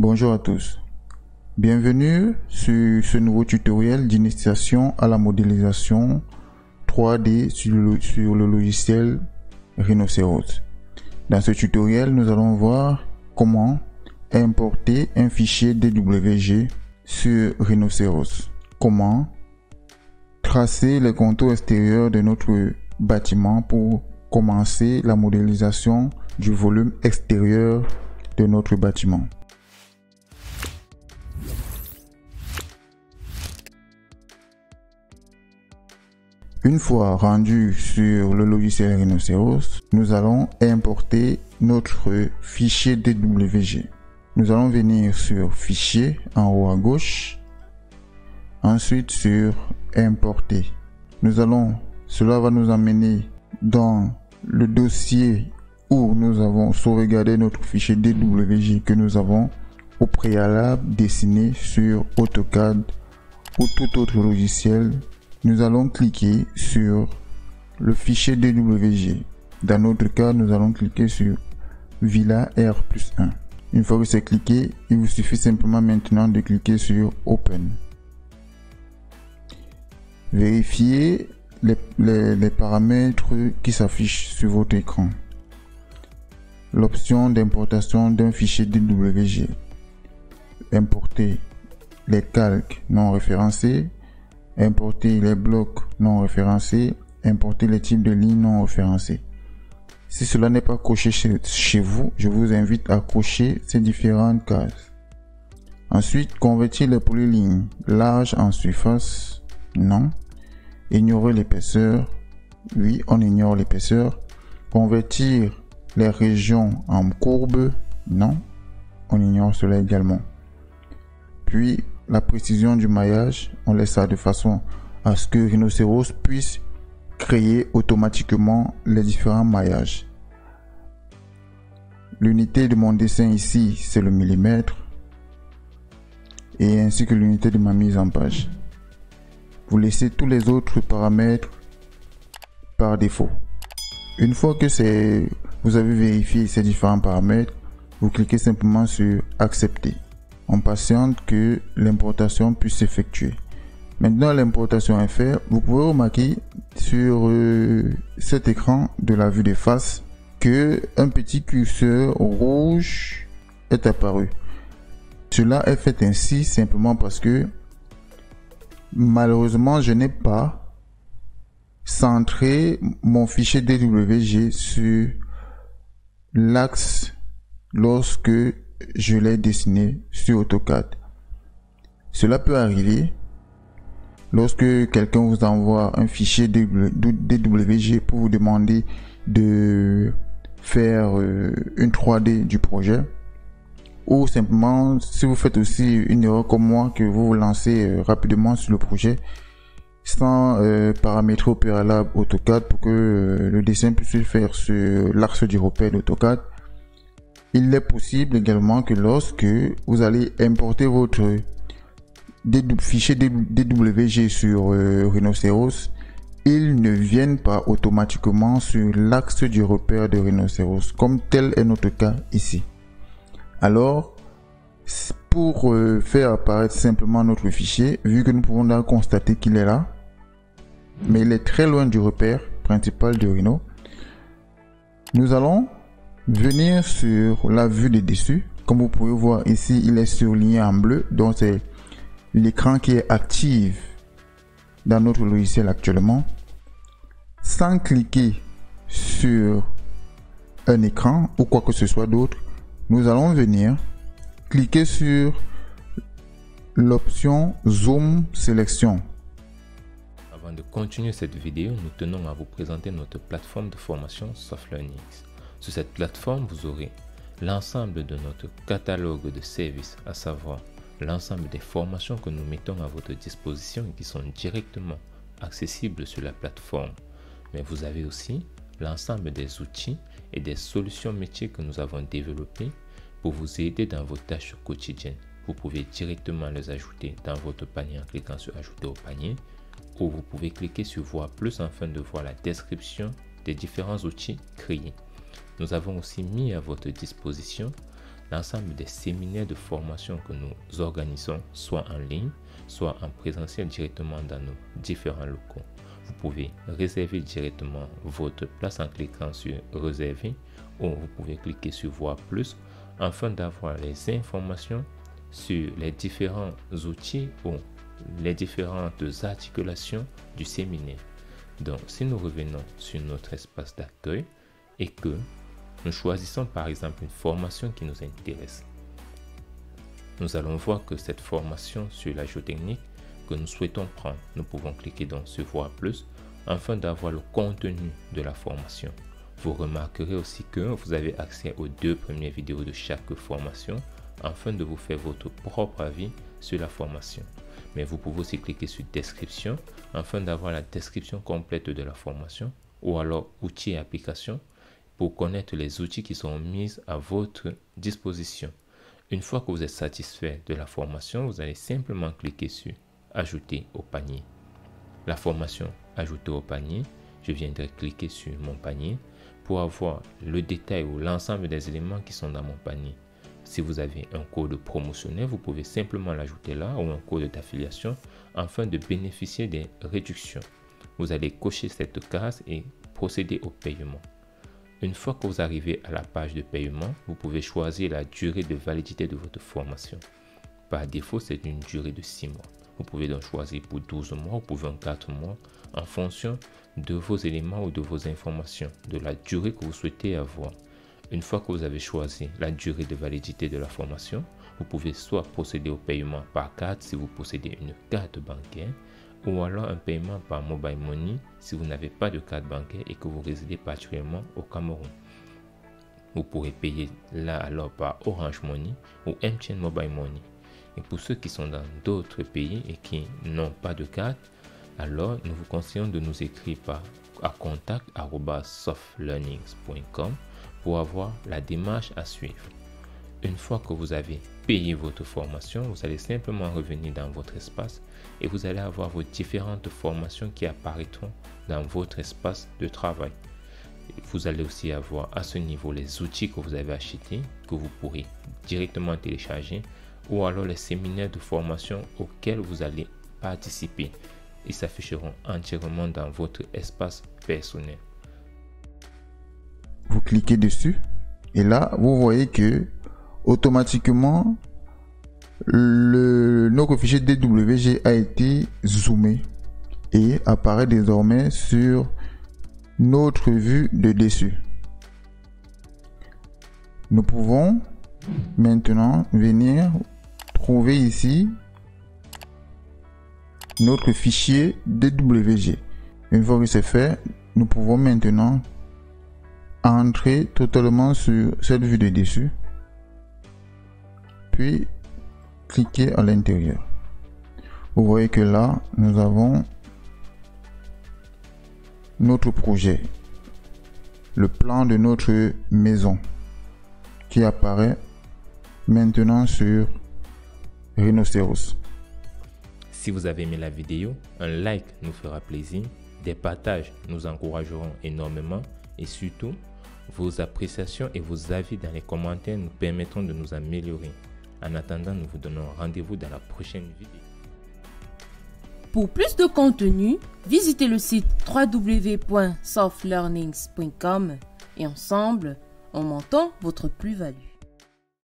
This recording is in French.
Bonjour à tous, bienvenue sur ce nouveau tutoriel d'initiation à la modélisation 3D sur le logiciel Rhinoceros. Dans ce tutoriel, nous allons voir comment importer un fichier DWG sur Rhinoceros, comment tracer les contours extérieurs de notre bâtiment pour commencer la modélisation du volume extérieur de notre bâtiment. Une fois rendu sur le logiciel Rhinoceros, nous allons importer notre fichier DWG. Nous allons venir sur Fichier en haut à gauche, ensuite sur Importer. Cela va nous amener dans le dossier où nous avons sauvegardé notre fichier DWG que nous avons au préalable dessiné sur AutoCAD ou tout autre logiciel. Nous allons cliquer sur le fichier DWG. Dans notre cas, nous allons cliquer sur Villa R+1. Une fois que c'est cliqué, il vous suffit simplement maintenant de cliquer sur Open. Vérifiez les paramètres qui s'affichent sur votre écran. L'option d'importation d'un fichier DWG. Importer les calques non référencés. Importer les blocs non référencés, importer les types de lignes non référencés. Si cela n'est pas coché chez vous, je vous invite à cocher ces différentes cases. Ensuite, convertir les polylignes larges en surface, non. Ignorer l'épaisseur, oui, on ignore l'épaisseur. Convertir les régions en courbes, non, on ignore cela également. Puis, la précision du maillage, on laisse ça de façon à ce que Rhinoceros puisse créer automatiquement les différents maillages. L'unité de mon dessin ici, c'est le millimètre, et ainsi que l'unité de ma mise en page. Vous laissez tous les autres paramètres par défaut. Une fois que vous avez vérifié ces différents paramètres, vous cliquez simplement sur Accepter. On patiente que l'importation puisse s'effectuer. Maintenant, l'importation est faite. Vous pouvez remarquer sur cet écran de la vue de face que un petit curseur rouge est apparu. Cela est fait ainsi simplement parce que malheureusement, je n'ai pas centré mon fichier DWG sur l'axe lorsque je l'ai dessiné sur AutoCAD. Cela peut arriver lorsque quelqu'un vous envoie un fichier DWG pour vous demander de faire une 3D du projet, ou simplement si vous faites aussi une erreur comme moi, que vous vous lancez rapidement sur le projet sans paramétrer au préalable AutoCAD pour que le dessin puisse se faire sur l'axe du repère d'AutoCAD. Il est possible également que lorsque vous allez importer votre fichier DWG sur Rhinoceros, il ne vienne pas automatiquement sur l'axe du repère de Rhinoceros, comme tel est notre cas ici. Alors, pour faire apparaître simplement notre fichier, vu que nous pouvons là constater qu'il est là, mais il est très loin du repère principal de Rhino, nous allons venir sur la vue de dessus. Comme vous pouvez voir ici, il est surligné en bleu, donc c'est l'écran qui est actif dans notre logiciel actuellement. Sans cliquer sur un écran ou quoi que ce soit d'autre, nous allons venir cliquer sur l'option Zoom Sélection. Avant de continuer cette vidéo, nous tenons à vous présenter notre plateforme de formation SoftLearnX. Sur cette plateforme, vous aurez l'ensemble de notre catalogue de services, à savoir l'ensemble des formations que nous mettons à votre disposition et qui sont directement accessibles sur la plateforme. Mais vous avez aussi l'ensemble des outils et des solutions métiers que nous avons développés pour vous aider dans vos tâches quotidiennes. Vous pouvez directement les ajouter dans votre panier en cliquant sur Ajouter au panier, ou vous pouvez cliquer sur Voir plus afin de voir la description des différents outils créés. Nous avons aussi mis à votre disposition l'ensemble des séminaires de formation que nous organisons, soit en ligne, soit en présentiel directement dans nos différents locaux. Vous pouvez réserver directement votre place en cliquant sur réserver ou vous pouvez cliquer sur voir plus afin d'avoir les informations sur les différents outils ou les différentes articulations du séminaire. Donc, si nous revenons sur notre espace d'accueil et que nous choisissons par exemple une formation qui nous intéresse, nous allons voir que cette formation sur la géotechnique que nous souhaitons prendre, nous pouvons cliquer donc sur voir plus afin d'avoir le contenu de la formation. Vous remarquerez aussi que vous avez accès aux 2 premières vidéos de chaque formation afin de vous faire votre propre avis sur la formation. Mais vous pouvez aussi cliquer sur description afin d'avoir la description complète de la formation ou alors outils et applications pour connaître les outils qui sont mis à votre disposition. Une fois que vous êtes satisfait de la formation, vous allez simplement cliquer sur ajouter au panier. La formation ajoutée au panier, je viendrai cliquer sur mon panier pour avoir le détail ou l'ensemble des éléments qui sont dans mon panier. Si vous avez un code promotionnel, vous pouvez simplement l'ajouter là ou un code d'affiliation afin de bénéficier des réductions. Vous allez cocher cette case et procéder au paiement. Une fois que vous arrivez à la page de paiement, vous pouvez choisir la durée de validité de votre formation. Par défaut, c'est une durée de 6 mois. Vous pouvez donc choisir pour 12 mois ou pour 24 mois en fonction de vos éléments ou de vos informations, de la durée que vous souhaitez avoir. Une fois que vous avez choisi la durée de validité de la formation, vous pouvez soit procéder au paiement par carte si vous possédez une carte bancaire ou alors un paiement par mobile money si vous n'avez pas de carte bancaire et que vous résidez particulièrement au Cameroun. Vous pourrez payer là alors par Orange Money ou MTN Mobile Money. Et pour ceux qui sont dans d'autres pays et qui n'ont pas de carte, alors nous vous conseillons de nous écrire à contact@softlearnings.com pour avoir la démarche à suivre. Une fois que vous avez payé votre formation, vous allez simplement revenir dans votre espace et vous allez avoir vos différentes formations qui apparaîtront dans votre espace de travail. Vous allez aussi avoir à ce niveau les outils que vous avez achetés, que vous pourrez directement télécharger, ou alors les séminaires de formation auxquels vous allez participer. Ils s'afficheront entièrement dans votre espace personnel. Vous cliquez dessus et là, vous voyez que automatiquement, notre fichier DWG a été zoomé et apparaît désormais sur notre vue de dessus. Nous pouvons maintenant venir trouver ici notre fichier DWG. Une fois que c'est fait, nous pouvons maintenant entrer totalement sur cette vue de dessus, puis cliquer à l'intérieur. Vous voyez que là, nous avons notre projet, le plan de notre maison qui apparaît maintenant sur Rhinoceros. Si vous avez aimé la vidéo, un like nous fera plaisir, des partages nous encourageront énormément et surtout, vos appréciations et vos avis dans les commentaires nous permettront de nous améliorer. En attendant, nous vous donnons rendez-vous dans la prochaine vidéo. Pour plus de contenu, visitez le site www.softlearnings.com et ensemble, augmentons votre plus-value.